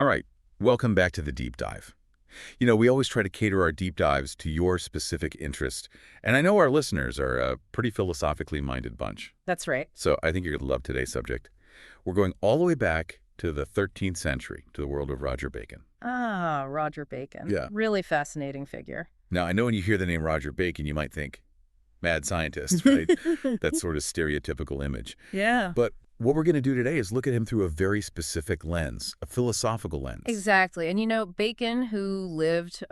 All right, welcome back to the deep dive. We always try to cater our deep dives to your specific interest, and I know our listeners are a pretty philosophically minded bunch. That's right. So I think you're going to love today's subject. We're going all the way back to the 13th century, to the world of Roger Bacon. Ah, Roger Bacon. Yeah. Really fascinating figure. Now, I know when you hear the name Roger Bacon, you might think, mad scientist, right? That sort of stereotypical image. Yeah. But what we're going to do today is look at him through a very specific lens, a philosophical lens. Exactly. And Bacon, who lived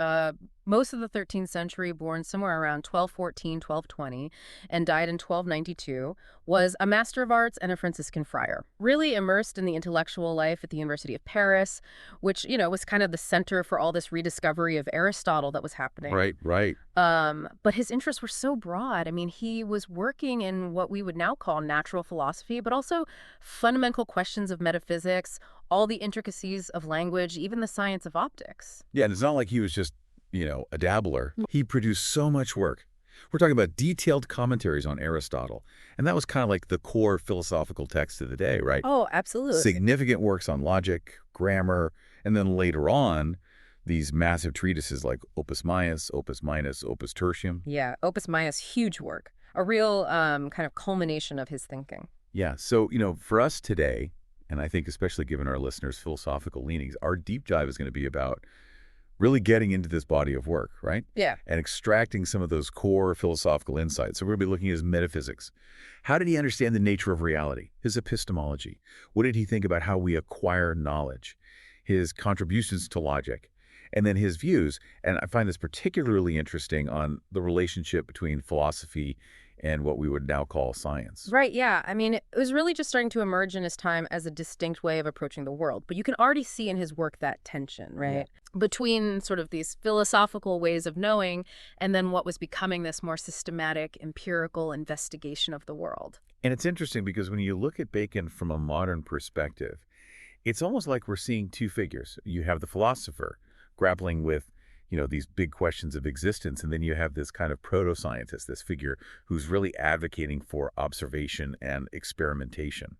most of the 13th century, born somewhere around 1214, 1220, and died in 1292, was a Master of Arts and a Franciscan friar. Really immersed in the intellectual life at the University of Paris, which, was kind of the center for all this rediscovery of Aristotle that was happening. Right. But his interests were so broad. I mean, he was working in what we would now call natural philosophy, but also fundamental questions of metaphysics, all the intricacies of language, even the science of optics. Yeah, and it's not like he was just, a dabbler. He produced so much work. We're talking about detailed commentaries on Aristotle, and that was kind of like the core philosophical text of the day, right? Oh, absolutely. Significant works on logic, grammar, and then later on, these massive treatises like Opus Maius, Opus Minus, Opus Tertium. Yeah, Opus Maius, huge work, a real kind of culmination of his thinking. Yeah, so, for us today, and I think especially given our listeners' philosophical leanings, our deep dive is going to be about really getting into this body of work, right? Yeah. And extracting some of those core philosophical insights. So we're going to be looking at his metaphysics. How did he understand the nature of reality? His epistemology. What did he think about how we acquire knowledge? His contributions to logic. And then his views, and I find this particularly interesting, on the relationship between philosophy and what we would now call science. Right, yeah. I mean, it was really just starting to emerge in his time as a distinct way of approaching the world. But you can already see in his work that tension, right? Yeah. Between sort of these philosophical ways of knowing and then what was becoming this more systematic, empirical investigation of the world. And it's interesting because when you look at Bacon from a modern perspective, it's almost like we're seeing two figures. You have the philosopher grappling with these big questions of existence. And then you have this kind of proto-scientist, this figure who's really advocating for observation and experimentation.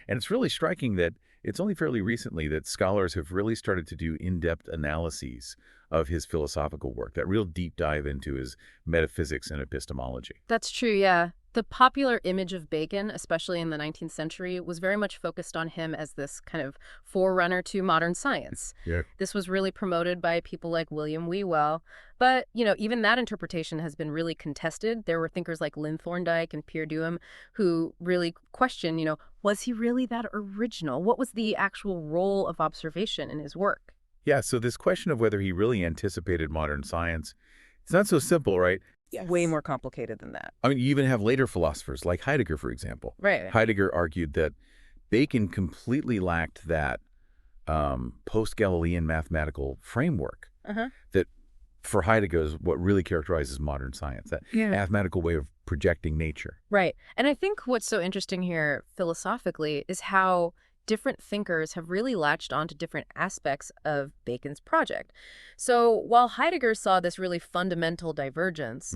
And it's really striking that it's only fairly recently that scholars have really started to do in-depth analyses of his philosophical work, that real deep dive into his metaphysics and epistemology. That's true, yeah. The popular image of Bacon, especially in the 19th century, was very much focused on him as this kind of forerunner to modern science. Yeah. This was really promoted by people like William Whewell. But, even that interpretation has been really contested. There were thinkers like Lynn Thorndike and Pierre Duhem who really question, was he really that original? What was the actual role of observation in his work? Yeah, so this question of whether he really anticipated modern science, it's not so simple, right? Yes. Way more complicated than that. I mean, you even have later philosophers like Heidegger, for example. Right. Heidegger argued that Bacon completely lacked that post-Galilean mathematical framework that, for Heidegger, is what really characterizes modern science, that mathematical way of projecting nature. Right. And I think what's so interesting here philosophically is how different thinkers have really latched onto different aspects of Bacon's project. So while Heidegger saw this really fundamental divergence,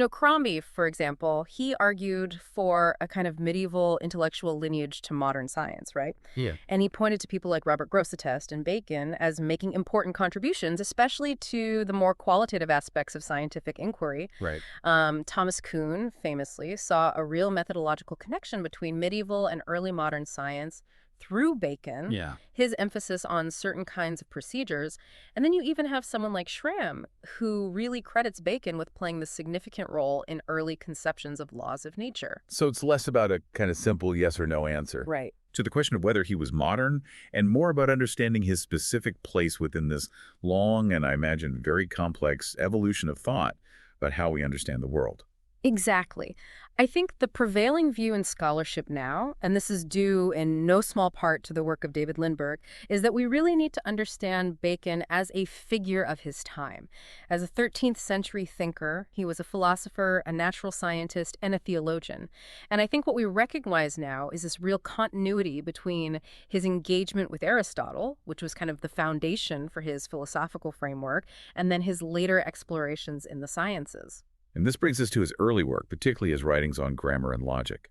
Crombie, for example, he argued for a kind of medieval intellectual lineage to modern science, right? Yeah. And he pointed to people like Robert Grosseteste and Bacon as making important contributions, especially to the more qualitative aspects of scientific inquiry. Right. Thomas Kuhn, famously, saw a real methodological connection between medieval and early modern science through Bacon, his emphasis on certain kinds of procedures. And then you even have someone like Schramm, who really credits Bacon with playing the significant role in early conceptions of laws of nature. So it's less about a kind of simple yes or no answer. Right. To the question of whether he was modern, and more about understanding his specific place within this long and, I imagine, very complex evolution of thought about how we understand the world. Exactly. I think the prevailing view in scholarship now, and this is due in no small part to the work of David Lindbergh, is that we really need to understand Bacon as a figure of his time. As a 13th century thinker, he was a philosopher, a natural scientist, and a theologian. And I think what we recognize now is this real continuity between his engagement with Aristotle, which was kind of the foundation for his philosophical framework, and then his later explorations in the sciences. And this brings us to his early work, particularly his writings on grammar and logic.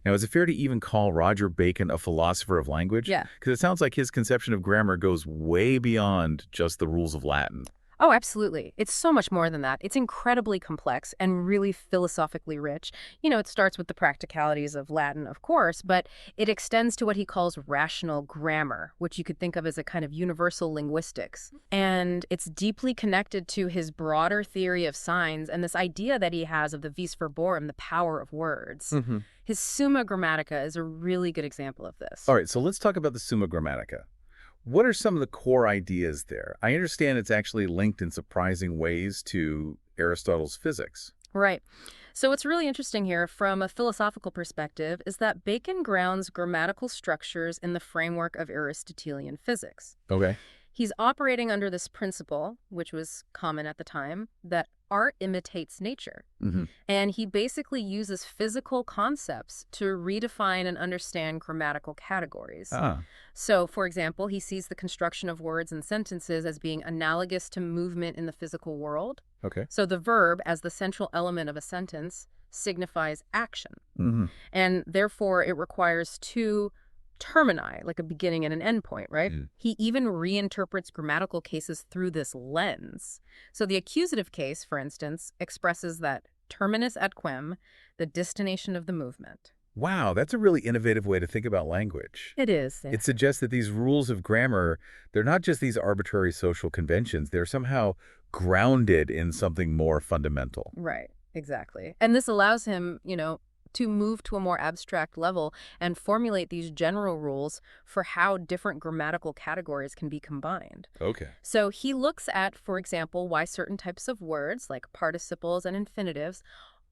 Now, is it fair to even call Roger Bacon a philosopher of language? Yeah. Because it sounds like his conception of grammar goes way beyond just the rules of Latin. Oh, absolutely. It's so much more than that. It's incredibly complex and really philosophically rich. It starts with the practicalities of Latin, of course, but it extends to what he calls rational grammar, which you could think of as a kind of universal linguistics. And it's deeply connected to his broader theory of signs and this idea that he has of the vis verborum, the power of words. His Summa Grammatica is a really good example of this. All right, so let's talk about the Summa Grammatica. What are some of the core ideas there? I understand it's actually linked in surprising ways to Aristotle's physics. Right. So what's really interesting here from a philosophical perspective is that Bacon grounds grammatical structures in the framework of Aristotelian physics. Okay. He's operating under this principle, which was common at the time, that art imitates nature. And he basically uses physical concepts to redefine and understand grammatical categories. So, for example, he sees the construction of words and sentences as being analogous to movement in the physical world. Okay. So the verb, as the central element of a sentence, signifies action. And therefore, it requires two termini, like a beginning and an end point, right? He even reinterprets grammatical cases through this lens. So the accusative case, for instance, expresses that terminus et quem, the destination of the movement. Wow, that's a really innovative way to think about language. It is. It suggests that these rules of grammar, they're not just these arbitrary social conventions, they're somehow grounded in something more fundamental. Right, exactly. And this allows him, to move to a more abstract level and formulate these general rules for how different grammatical categories can be combined. Okay. So he looks at, for example, why certain types of words, like participles and infinitives,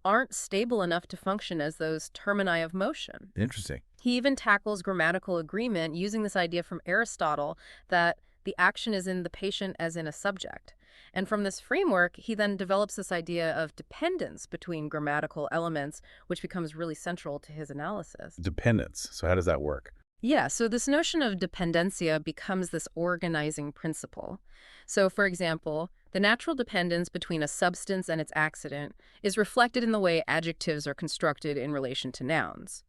aren't stable enough to function as those termini of motion. Interesting. He even tackles grammatical agreement using this idea from Aristotle that the action is in the patient as in a subject. And from this framework, he then develops this idea of dependence between grammatical elements, which becomes really central to his analysis. Dependence. So how does that work? Yeah, so this notion of dependencia becomes this organizing principle. So, for example, the natural dependence between a substance and its accident is reflected in the way adjectives are constructed in relation to nouns.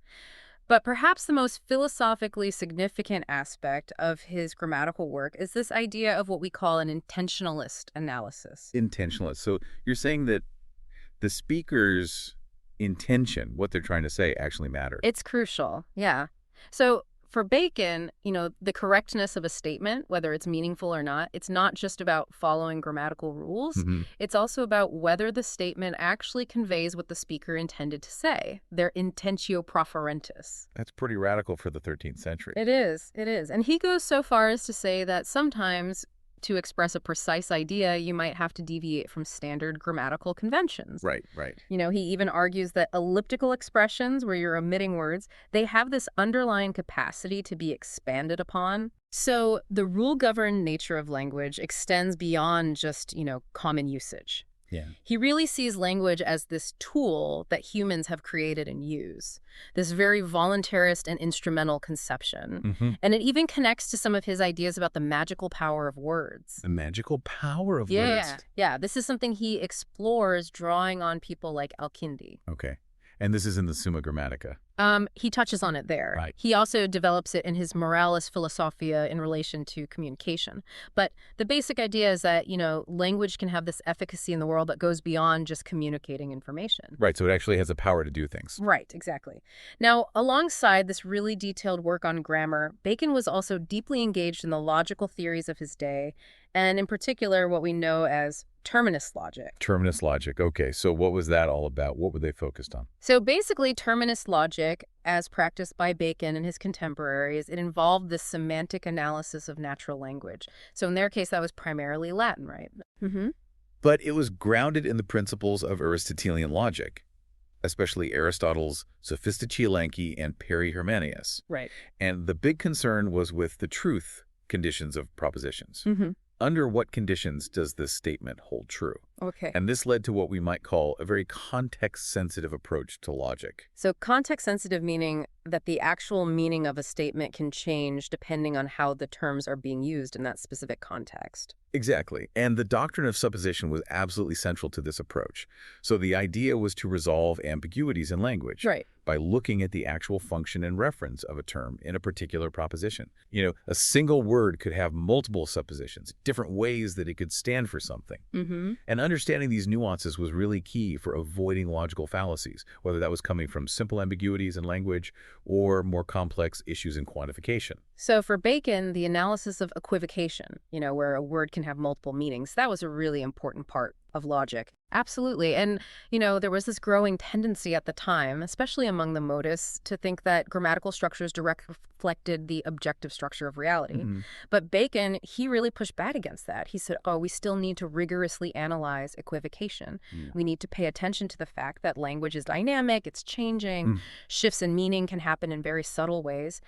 But perhaps the most philosophically significant aspect of his grammatical work is this idea of what we call an intentionalist analysis. Intentionalist. So you're saying that the speaker's intention, what they're trying to say, actually matters. It's crucial, yeah. So for Bacon, the correctness of a statement, whether it's meaningful or not, it's not just about following grammatical rules. It's also about whether the statement actually conveys what the speaker intended to say, their intentio proferentis. That's pretty radical for the 13th century. It is. And he goes so far as to say that sometimes to express a precise idea, you might have to deviate from standard grammatical conventions. Right. He even argues that elliptical expressions, where you're omitting words, they have this underlying capacity to be expanded upon. So the rule-governed nature of language extends beyond just, common usage. Yeah. He really sees language as this tool that humans have created and use, this very voluntarist and instrumental conception. And it even connects to some of his ideas about the magical power of words. The magical power of words. Yeah. This is something he explores drawing on people like Al-Kindi. Okay. And this is in the Summa Grammatica. He touches on it there. Right. He also develops it in his Moralis Philosophia in relation to communication. But the basic idea is that, language can have this efficacy in the world that goes beyond just communicating information. Right, so it actually has the power to do things. Right, exactly. Now, alongside this really detailed work on grammar, Bacon was also deeply engaged in the logical theories of his day, and in particular, what we know as terminus logic. Terminus logic. Okay, so what was that all about? What were they focused on? So basically, terminus logic, as practiced by Bacon and his contemporaries, it involved this semantic analysis of natural language. So in their case, that was primarily Latin, right? But it was grounded in the principles of Aristotelian logic, especially Aristotle's Sophisticae Elenchi and Perihermenius. Right. And the big concern was with the truth conditions of propositions. Under what conditions does this statement hold true? Okay. And this led to what we might call a very context-sensitive approach to logic. So context sensitive meaning that the actual meaning of a statement can change depending on how the terms are being used in that specific context. Exactly. And the doctrine of supposition was absolutely central to this approach. So the idea was to resolve ambiguities in language Right. by looking at the actual function and reference of a term in a particular proposition. A single word could have multiple suppositions, different ways that it could stand for something. Mm-hmm. And understanding these nuances was really key for avoiding logical fallacies, whether that was coming from simple ambiguities in language or more complex issues in quantification. So for Bacon, the analysis of equivocation, where a word can have multiple meanings, that was a really important part of logic. Absolutely. And, there was this growing tendency at the time, especially among the modists, to think that grammatical structures directly reflected the objective structure of reality. Mhm. But Bacon, he really pushed back against that. He said, we still need to rigorously analyze equivocation. Yeah. We need to pay attention to the fact that language is dynamic, it's changing, Mm. shifts in meaning can happen in very subtle ways.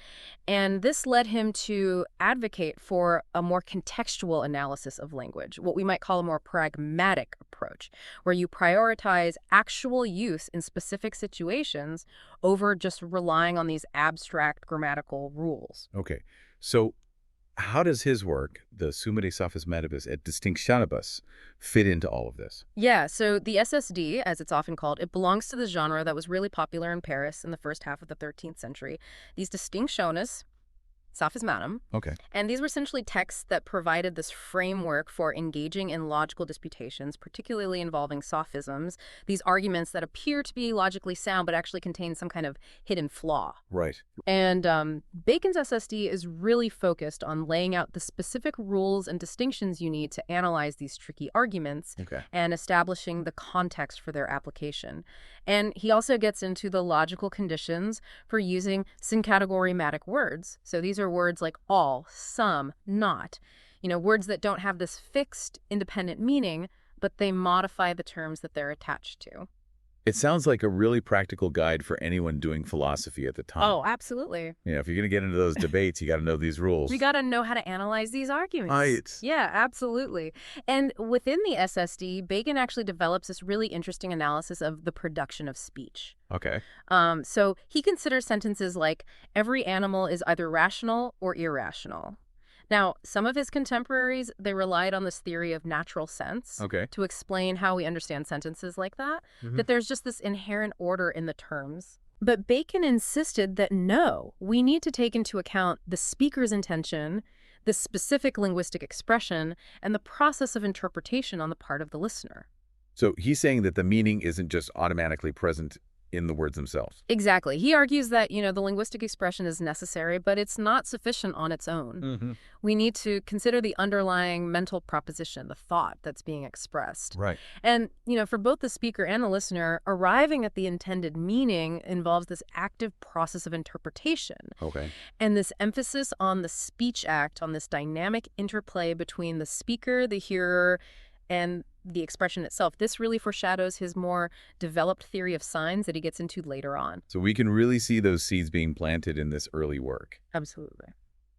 And this led him to advocate for a more contextual analysis of language, what we might call a more pragmatic approach, where you prioritize actual use in specific situations over just relying on these abstract grammatical rules. Okay. So how does his work, the Summa de Sophismatibus et Distinctionibus, fit into all of this? Yeah, so the SSD, as it's often called, it belongs to the genre that was really popular in Paris in the first half of the 13th century. These Distinctiones, Sophismatum, Okay. and these were essentially texts that provided this framework for engaging in logical disputations, particularly involving sophisms, these arguments that appear to be logically sound but actually contain some kind of hidden flaw. Right. And Bacon's SSD is really focused on laying out the specific rules and distinctions you need to analyze these tricky arguments Okay. and establishing the context for their application. And he also gets into the logical conditions for using syncagogoriematic words. So these are words like all, some, not. Words that don't have this fixed, independent meaning, but they modify the terms that they're attached to. It sounds like a really practical guide for anyone doing philosophy at the time. Oh, absolutely. If you're going to get into those debates, you got to know these rules. We got to know how to analyze these arguments. Right. Yeah, absolutely. And within the SSD, Bacon actually develops this really interesting analysis of the production of speech. Okay. So he considers sentences like, every animal is either rational or irrational. Now, some of his contemporaries, they relied on this theory of natural sense Okay. to explain how we understand sentences like that, Mhm. that there's just this inherent order in the terms. But Bacon insisted that no, we need to take into account the speaker's intention, the specific linguistic expression, and the process of interpretation on the part of the listener. So he's saying that the meaning isn't just automatically present in the words themselves. Exactly. He argues that, the linguistic expression is necessary, but it's not sufficient on its own. Mm-hmm. We need to consider the underlying mental proposition, the thought that's being expressed. Right. And, for both the speaker and the listener, arriving at the intended meaning involves this active process of interpretation. Okay. And this emphasis on the speech act, on this dynamic interplay between the speaker, the hearer, and the expression itself, this really foreshadows his more developed theory of signs that he gets into later on. So we can really see those seeds being planted in this early work. Absolutely.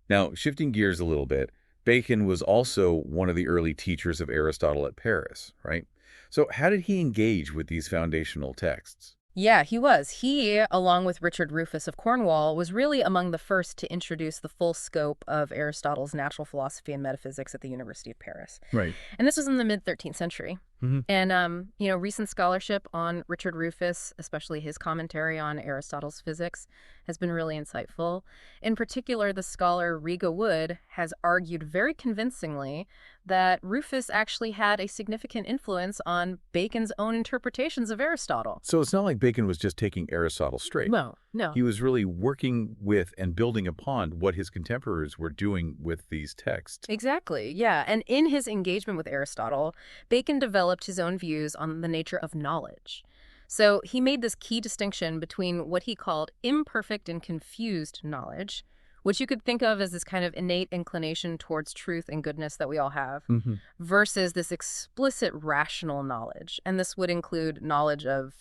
Now, shifting gears a little bit, Bacon was also one of the early teachers of Aristotle at Paris, right? So how did he engage with these foundational texts? Yeah, he was. He, along with Richard Rufus of Cornwall, was really among the first to introduce the full scope of Aristotle's natural philosophy and metaphysics at the University of Paris. Right. And this was in the mid-13th century. Mhm. And, recent scholarship on Richard Rufus, especially his commentary on Aristotle's physics, has been really insightful. In particular, the scholar Riga Wood has argued very convincingly that Rufus actually had a significant influence on Bacon's own interpretations of Aristotle. So it's not like Bacon was just taking Aristotle straight. No. He was really working with and building upon what his contemporaries were doing with these texts. Exactly, yeah. And in his engagement with Aristotle, Bacon developed his own views on the nature of knowledge. So he made this key distinction between what he called imperfect and confused knowledge, which you could think of as this kind of innate inclination towards truth and goodness that we all have, Mm-hmm. versus this explicit rational knowledge. And this would include knowledge of,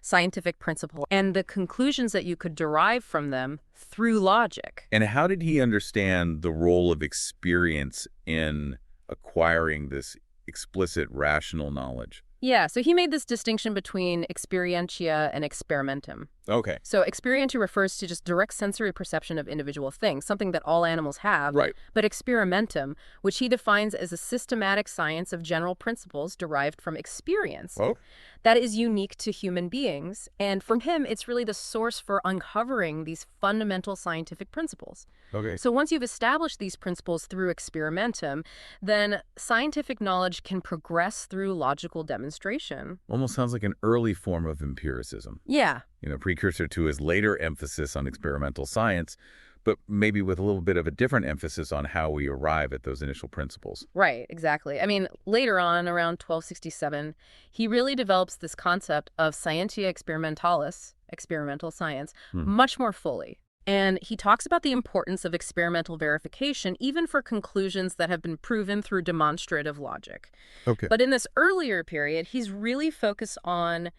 scientific principle and the conclusions that you could derive from them through logic. And how did he understand the role of experience in acquiring this explicit rational knowledge. Yeah, so he made this distinction between experientia and experimentum. Okay. So experientia refers to just direct sensory perception of individual things, something that all animals have. Right. But experimentum, which he defines as a systematic science of general principles derived from experience, Oh. that is unique to human beings. And from him, it's really the source for uncovering these fundamental scientific principles. Okay. So once you've established these principles through experimentum, then scientific knowledge can progress through logical demonstration. Almost sounds like an early form of empiricism. Yeah. Precursor to his later emphasis on experimental science, but maybe with a little bit of a different emphasis on how we arrive at those initial principles. Right, exactly. I mean, later on, around 1267, he really develops this concept of scientia experimentalis, experimental science, much more fully. And he talks about the importance of experimental verification, even for conclusions that have been proven through demonstrative logic. Okay. But in this earlier period, he's really focused on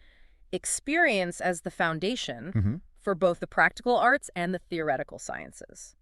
experience as the foundation for both the practical arts and the theoretical sciences.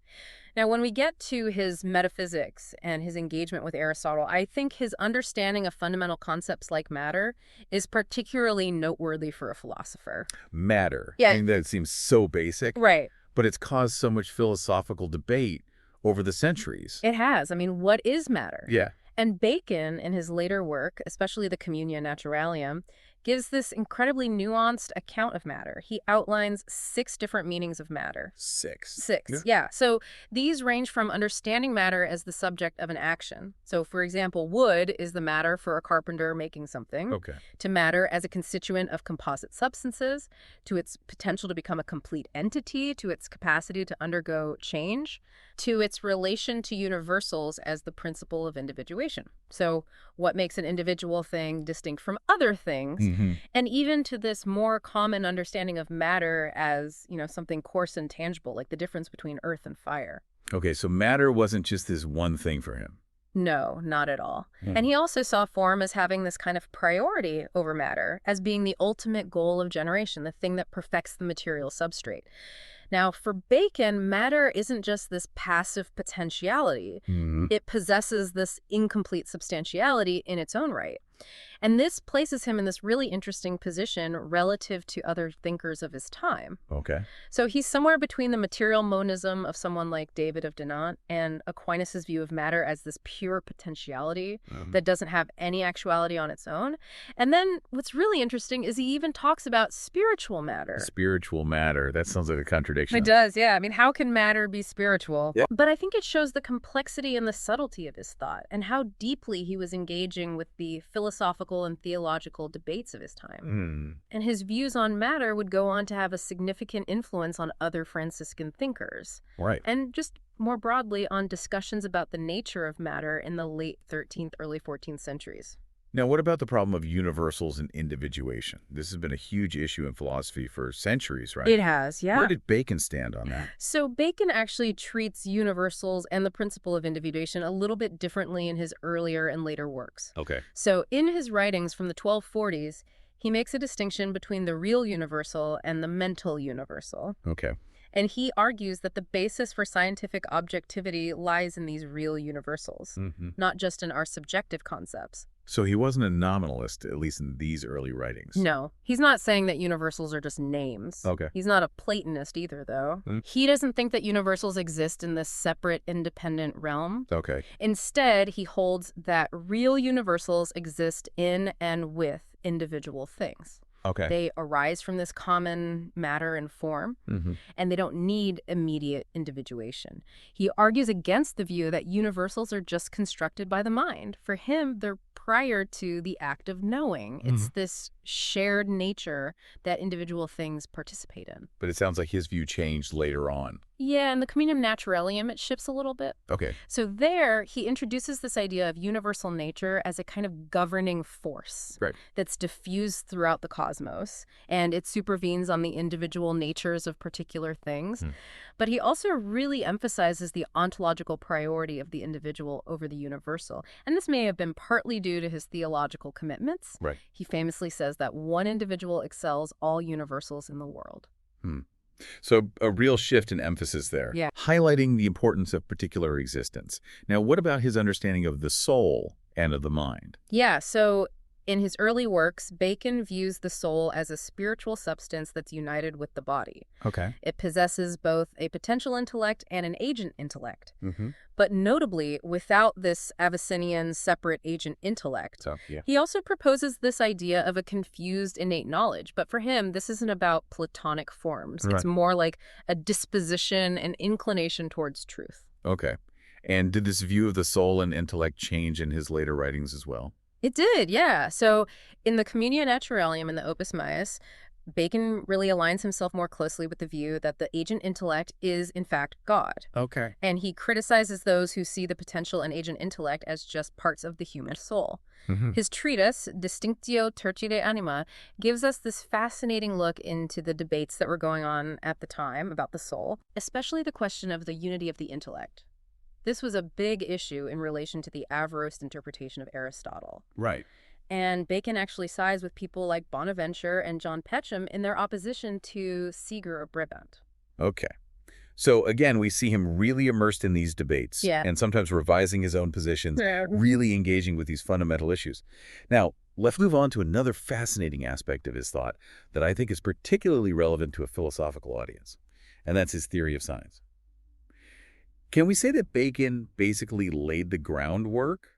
Now, when we get to his metaphysics and his engagement with Aristotle, I think his understanding of fundamental concepts like matter is particularly noteworthy for a philosopher. Matter. Yeah. I mean, that seems so basic, Right. but it's caused so much philosophical debate over the centuries. It has. I mean, what is matter? Yeah. And Bacon, in his later work, especially the Communia Naturalium, gives this incredibly nuanced account of matter. He outlines 6 different meanings of matter. 6. 6, yeah. So these range from understanding matter as the subject of an action. So, for example, wood is the matter for a carpenter making something, Okay. to matter as a constituent of composite substances, to its potential to become a complete entity, to its capacity to undergo change, to its relation to universals as the principle of individuation. So what makes an individual thing distinct from other things, and even to this more common understanding of matter as, something coarse and tangible, like the difference between earth and fire. Okay, so matter wasn't just this one thing for him. No, not at all. And he also saw form as having this kind of priority over matter, as being the ultimate goal of generation, the thing that perfects the material substrate. Now, for Bacon, matter isn't just this passive potentiality. It possesses this incomplete substantiality in its own right. And this places him in this really interesting position relative to other thinkers of his time. Okay. So he's somewhere between the material monism of someone like David of Dinant and Aquinas' view of matter as this pure potentiality that doesn't have any actuality on its own. And then what's really interesting is he even talks about spiritual matter. Spiritual matter. That sounds like a contradiction. It does, yeah. I mean, how can matter be spiritual? Yeah. But I think it shows the complexity and the subtlety of his thought and how deeply he was engaging with the philosophical and theological debates of his time. And his views on matter would go on to have a significant influence on other Franciscan thinkers. Right. And just more broadly on discussions about the nature of matter in the late 13th, early 14th centuries. Now, what about the problem of universals and individuation? This has been a huge issue in philosophy for centuries, right? It has, yeah. Where did Bacon stand on that? So Bacon actually treats universals and the principle of individuation a little bit differently in his earlier and later works. Okay. So in his writings from the 1240s, he makes a distinction between the real universal and the mental universal. Okay. And he argues that the basis for scientific objectivity lies in these real universals, not just in our subjective concepts. So he wasn't a nominalist, at least in these early writings. No, he's not saying that universals are just names. Okay. He's not a Platonist either, though. He doesn't think that universals exist in this separate, independent realm. Okay. Instead, he holds that real universals exist in and with individual things. Okay. They arise from this common matter and form, and they don't need immediate individuation. He argues against the view that universals are just constructed by the mind. For him, they're prior to the act of knowing. It's this shared nature that individual things participate in. But it sounds like his view changed later on. Yeah, in the Communium Naturalium, it shifts a little bit. Okay. So there, he introduces this idea of universal nature as a kind of governing force that's diffused throughout the cosmos, and it supervenes on the individual natures of particular things. But he also really emphasizes the ontological priority of the individual over the universal. And this may have been partly due to his theological commitments. Right. He famously says that one individual excels all universals in the world. So a real shift in emphasis there. Yeah. Highlighting the importance of particular existence. Now, what about his understanding of the soul and of the mind. Yeah, so in his early works, Bacon views the soul as a spiritual substance that's united with the body. Okay. It possesses both a potential intellect and an agent intellect. Mm-hmm. But notably, without this Avicennian separate agent intellect, So, yeah. he also proposes this idea of a confused innate knowledge. But for him, this isn't about Platonic forms. It's Right. more like a disposition and inclination towards truth. Okay. And did this view of the soul and intellect change in his later writings as well? It did, yeah. So in the Communia Naturalium and the Opus Maius, Bacon really aligns himself more closely with the view that the agent intellect is, in fact, God. Okay. And he criticizes those who see the potential and agent intellect as just parts of the human soul. Mm-hmm. His treatise, Distinctio Tertii Anima, gives us this fascinating look into the debates that were going on at the time about the soul, especially the question of the unity of the intellect. This was a big issue in relation to the Averroist interpretation of Aristotle. Right. And Bacon actually sides with people like Bonaventure and John Petcham in their opposition to Siger of Brabant. Okay. So again, we see him really immersed in these debates Yeah. and sometimes revising his own positions, really engaging with these fundamental issues. Now, let's move on to another fascinating aspect of his thought that I think is particularly relevant to a philosophical audience, and that's his theory of science. Can we say that Bacon basically laid the groundwork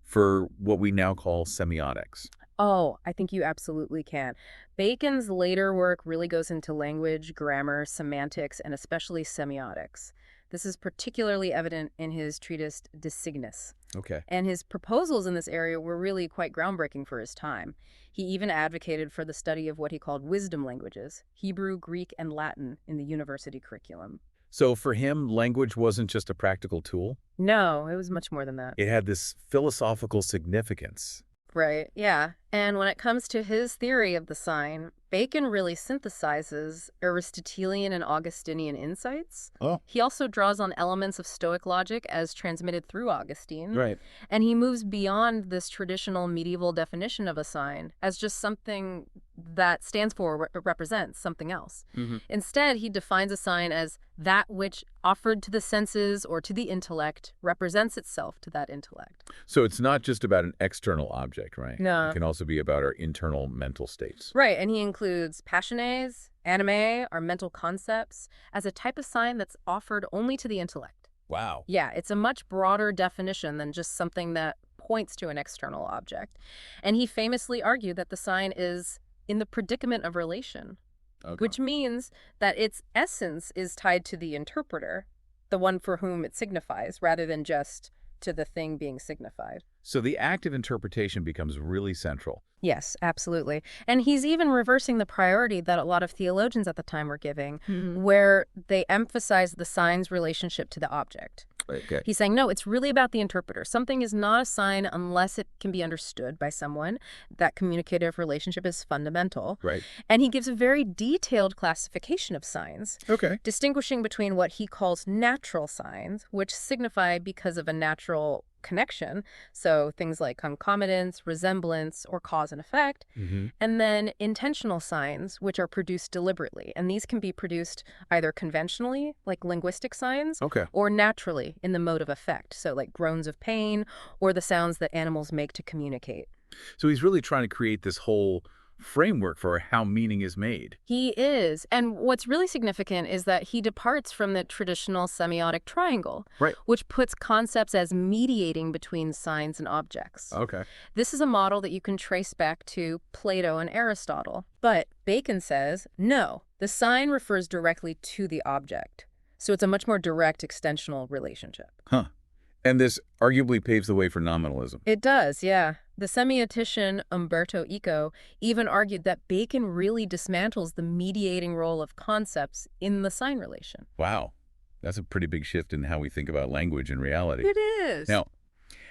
for what we now call semiotics? Oh, I think you absolutely can. Bacon's later work really goes into language, grammar, semantics, and especially semiotics. This is particularly evident in his treatise De Signis. Okay. And his proposals in this area were really quite groundbreaking for his time. He even advocated for the study of what he called wisdom languages, Hebrew, Greek, and Latin, in the university curriculum. So for him, language wasn't just a practical tool. No, it was much more than that. It had this philosophical significance. Right, yeah. And when it comes to his theory of the sign, Bacon really synthesizes Aristotelian and Augustinian insights. Oh. He also draws on elements of Stoic logic as transmitted through Augustine. Right. And he moves beyond this traditional medieval definition of a sign as just something that stands for or represents something else. Mm-hmm. Instead, he defines a sign as that which, offered to the senses or to the intellect, represents itself to that intellect. So it's not just about an external object, right? No. It can also be about our internal mental states. Right, and he includes passiones, anime, or mental concepts, as a type of sign that's offered only to the intellect. Wow. Yeah, it's a much broader definition than just something that points to an external object. And he famously argued that the sign is in the predicament of relation, Okay. which means that its essence is tied to the interpreter, the one for whom it signifies, rather than just to the thing being signified. So the act of interpretation becomes really central. Yes, absolutely. And he's even reversing the priority that a lot of theologians at the time were giving, where they emphasize the sign's relationship to the object. Okay. He's saying, no, it's really about the interpreter. Something is not a sign unless it can be understood by someone. That communicative relationship is fundamental. Right. And he gives a very detailed classification of signs, Okay. distinguishing between what he calls natural signs, which signify because of a natural connection, so things like concomitance, resemblance, or cause and effect, Mm-hmm. and then intentional signs, which are produced deliberately. And these can be produced either conventionally, like linguistic signs, Okay. or naturally in the mode of effect, so like groans of pain or the sounds that animals make to communicate. So he's really trying to create this whole framework for how meaning is made. He is. And what's really significant is that he departs from the traditional semiotic triangle, Right. which puts concepts as mediating between signs and objects. Okay. This is a model that you can trace back to Plato and Aristotle. But Bacon says, no, the sign refers directly to the object. So it's a much more direct extensional relationship. Huh. And this arguably paves the way for nominalism. It does, yeah. The semiotician Umberto Eco even argued that Bacon really dismantles the mediating role of concepts in the sign relation. Wow. That's a pretty big shift in how we think about language and reality. It is. Now,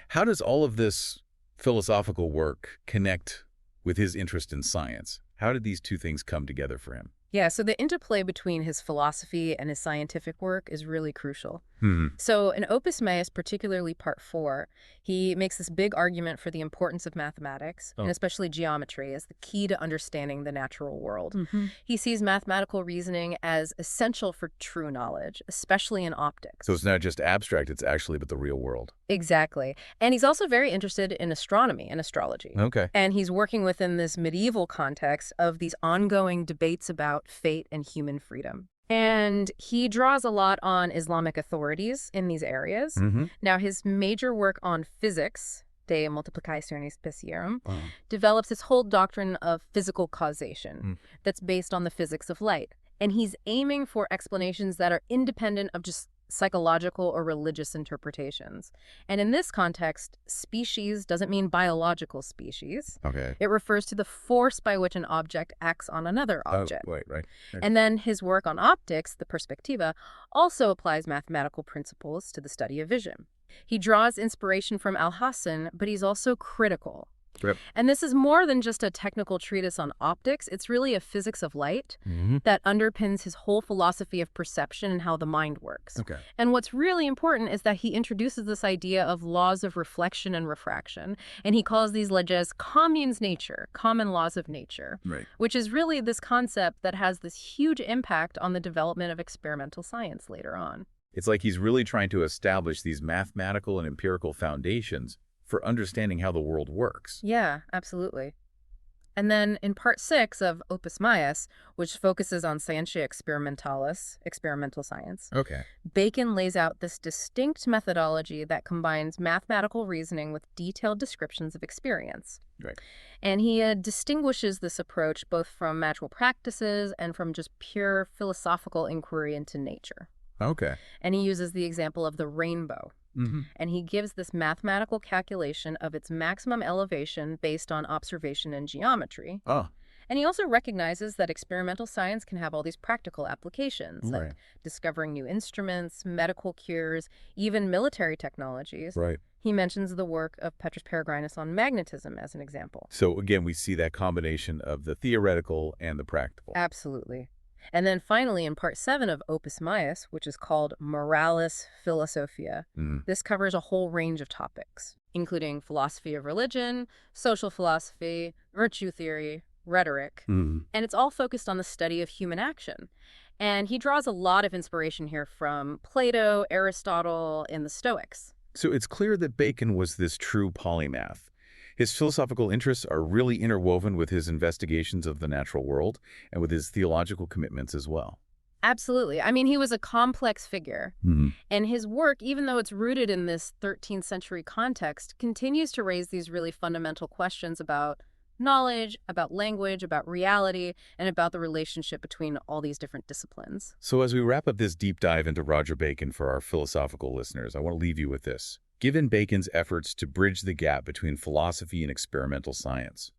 how does all of this philosophical work connect with his interest in science? How did these two things come together for him? Yeah, so the interplay between his philosophy and his scientific work is really crucial. Hmm. So in Opus Maius, particularly part 4, he makes this big argument for the importance of mathematics, and Oh. especially geometry, as the key to understanding the natural world. Hmm. He sees mathematical reasoning as essential for true knowledge, especially in optics. So it's not just abstract, it's actually about the real world. Exactly. And he's also very interested in astronomy and astrology. Okay. And he's working within this medieval context of these ongoing debates about fate and human freedom. And he draws a lot on Islamic authorities in these areas. Mm-hmm. Now, his major work on physics, De Multiplicationis Speciorum, Oh. develops this whole doctrine of physical causation Mm. that's based on the physics of light. And he's aiming for explanations that are independent of just psychological or religious interpretations. And in this context, species doesn't mean biological species. Okay. It refers to the force by which an object acts on another object. Oh, wait, right. And then his work on optics, the Perspectiva, also applies mathematical principles to the study of vision. He draws inspiration from Alhazen, but he's also critical. Yep. And this is more than just a technical treatise on optics. It's really a physics of light Mm-hmm. that underpins his whole philosophy of perception and how the mind works. Okay. And what's really important is that he introduces this idea of laws of reflection and refraction, and he calls these leges communes nature, common laws of nature, Right. which is really this concept that has this huge impact on the development of experimental science later on. It's like he's really trying to establish these mathematical and empirical foundations for understanding how the world works. Yeah, absolutely. And then in part 6 of Opus Maius, which focuses on Scientia Experimentalis, experimental science, Okay. Bacon lays out this distinct methodology that combines mathematical reasoning with detailed descriptions of experience. Right. And he distinguishes this approach both from magical practices and from just pure philosophical inquiry into nature. Okay. And he uses the example of the rainbow. Mm-hmm. And he gives this mathematical calculation of its maximum elevation based on observation and geometry. Oh, And he also recognizes that experimental science can have all these practical applications, right. like discovering new instruments, medical cures, even military technologies. Right. He mentions the work of Petrus Peregrinus on magnetism as an example. So again, we see that combination of the theoretical and the practical. Absolutely. And then finally, in part 7 of Opus Maius, which is called Moralis Philosophia, Mm. this covers a whole range of topics, including philosophy of religion, social philosophy, virtue theory, rhetoric, Mm. and it's all focused on the study of human action. And he draws a lot of inspiration here from Plato, Aristotle, and the Stoics. So it's clear that Bacon was this true polymath. His philosophical interests are really interwoven with his investigations of the natural world and with his theological commitments as well. Absolutely. I mean, he was a complex figure. Mm. And his work, even though it's rooted in this 13th century context, continues to raise these really fundamental questions about knowledge, about language, about reality, and about the relationship between all these different disciplines. So as we wrap up this deep dive into Roger Bacon for our philosophical listeners, I want to leave you with this. Given Bacon's efforts to bridge the gap between philosophy and experimental science,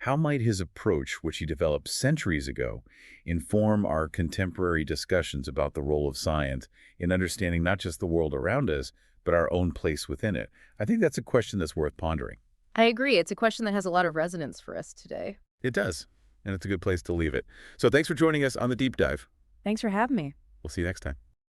how might his approach, which he developed centuries ago, inform our contemporary discussions about the role of science in understanding not just the world around us, but our own place within it? I think that's a question that's worth pondering. I agree. It's a question that has a lot of resonance for us today. It does, and it's a good place to leave it. So thanks for joining us on The Deep Dive. Thanks for having me. We'll see you next time.